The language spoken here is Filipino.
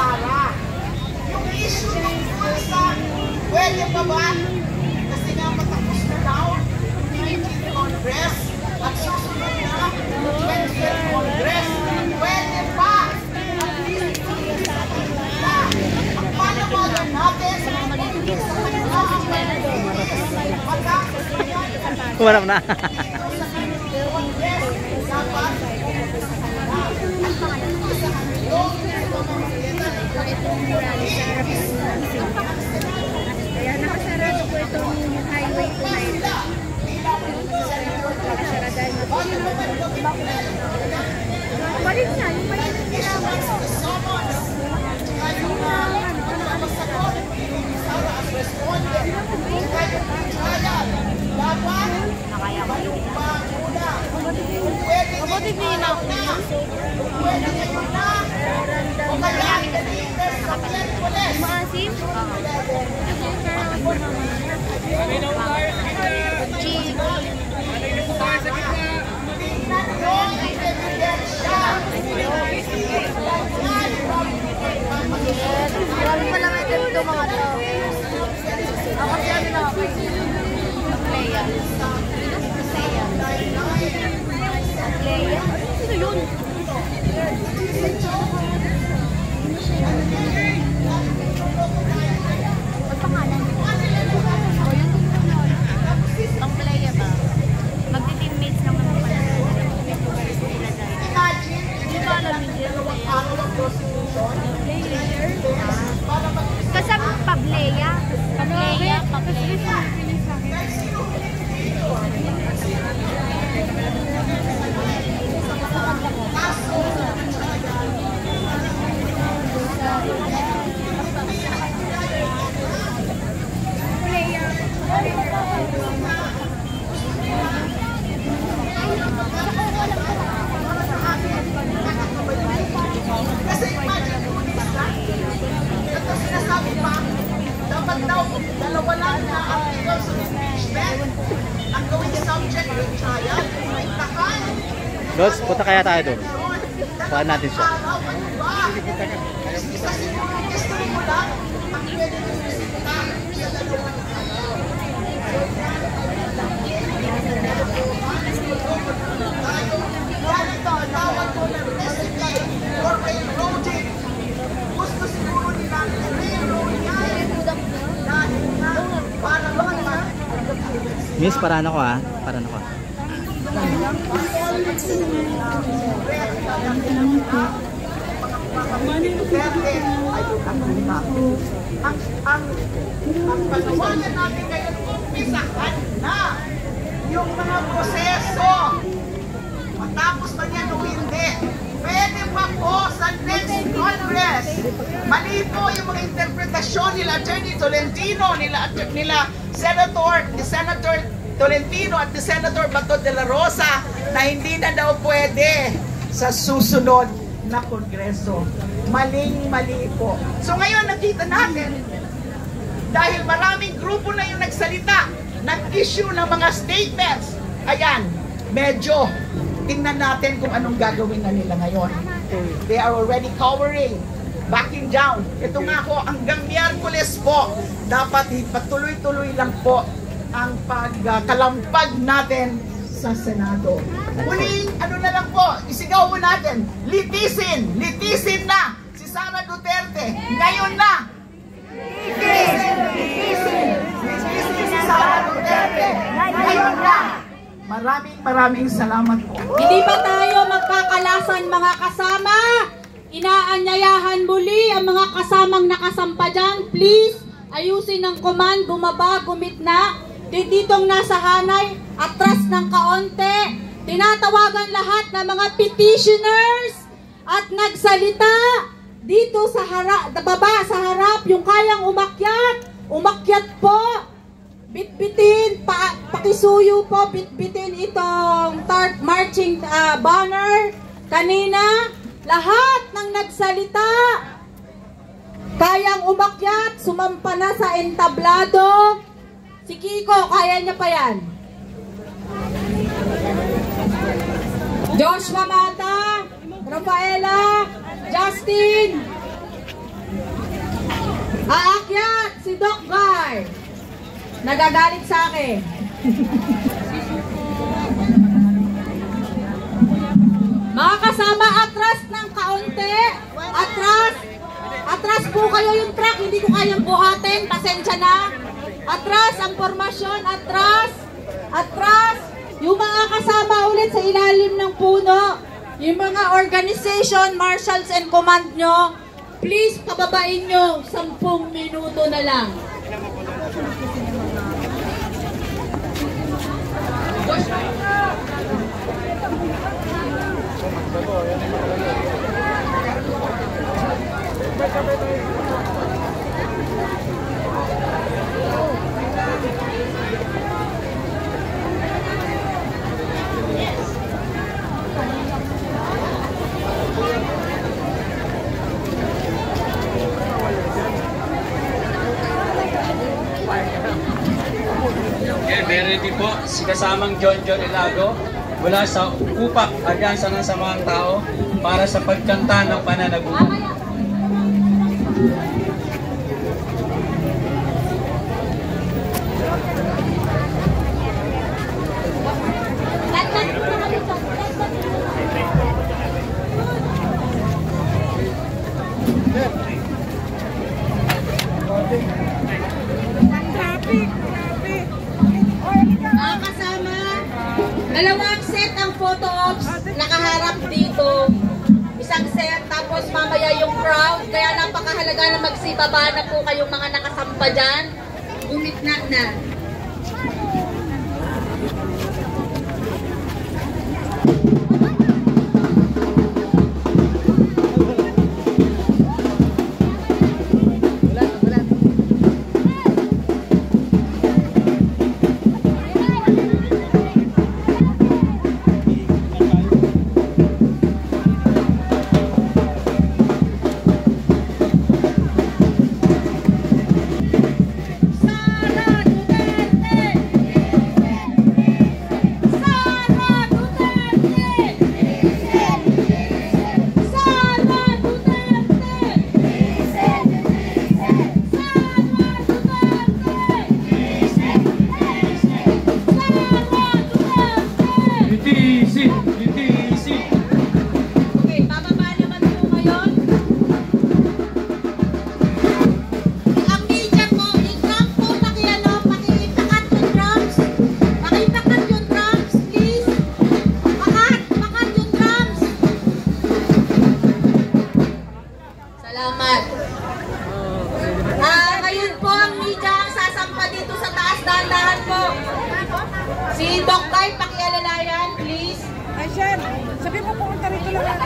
Sara. Yung issue ng bulsa, pwede pa ba? Kasi nga matapos na daw 19th Congress at susunod na 20th Congress. Pwede pa! At least ang panawagan natin sa kanila ang matapos na yan. Kumarap na. Kaya nakasarado po itong highway tonight. Nakasara dahil balik na, yung maliit na ginawa. Maasim? Marami pala may dito mga to. Ako siya na ako. Leia. Leia? Sino yun? Pagpangalan. Ang Leia ba? Magti-teammates lang naman pala. Hindi ba alam niyo? Kasama Pableya. Pableya. Kasi imagine mo nila, ito sinasabi pa, dapat daw dalawa lang na articles of impeachment ang gawing subject ng trial. Takan! Lods, punta kaya tayo doon. Paan natin siya. Kasi kung history mo lang, ang pwede nyo bisita sa dalawang araw. Yan ito, tawag ko ng recipe for railroading. Gusto siguro nilang railroad yan. Dahil nga, para makapag Miss, parahan ako ha. Parahan ako. Ang panawagan natin ngayon, umpisahan na yung mga proseso. Matapos man yan o hindi, pwede pa po sa next Congress. Mali po yung mga interpretasyon nila Attorney Tolentino, nila Senator Tolentino at ni Senator Bato de la Rosa na hindi na daw pwede sa susunod na Kongreso. Maling-mali po. So ngayon nakita natin, dahil maraming grupo na yung nagsalita, nag-issue ng mga statements, ayan, medyo tingnan natin kung anong gagawin na nila ngayon. They are already cowering, backing down. Ito nga po, hanggang Miyerkules po, dapat patuloy-tuloy lang po ang pagkalampag natin sa Senado. Muling, ano na lang po, isigaw mo natin, litisin na si Sara Duterte. Ngayon na! Litisin si Sara Duterte. Ngayon na! Maraming salamat po. Hindi pa tayo magkakalasan mga kasama. Inaanyayahan muli ang mga kasamang nakasampa dyan. Please, ayusin ang command, bumaba, gumitna. Ditong nasa hanay, atras ng kaonte. Tinatawagan lahat ng mga petitioners at nagsalita dito sa harap, baba sa harap, yung kayang umakyat po. Bitbitin, pakisuyo po, bitbitin itong marching banner. Kanina, lahat ng nagsalita, kayang umakyat, sumampa na sa entablado. Si Kiko, kaya niya pa yan. Joshua Mata, Rafaela, Justin, Doc Guard. Nagagalit sa akin. Mga kasama, atras ng kaunti. Atras. Atras po kayo yung truck. Hindi ko kayang buhatin. Pasensya na. Atras ang formasyon. Atras. Atras. Yung mga kasama ulit sa ilalim ng puno. Yung mga organization, marshals and command nyo, please pababain nyo. 10 minuto na lang. Okay, very ready po si kasamang John Ilago mula sa UPAC, Alyansa ng Samahang Tao, para sa pagkanta ng pananagutan. Mga kasama, dalawang set ang photo ops nakaharap dito. Isang set, tapos mamaya yung crowd. Kaya napakahalaga na magsibaba na po kayong mga nakasampa dyan. Gumitna na. Salamat. Ngayon po ang media ang sasampa dito sa taas. Dahan-dahan po. Si Doc Guy, pakialalayan, please. Ay, Shen, sabi mo pumunta rito lang.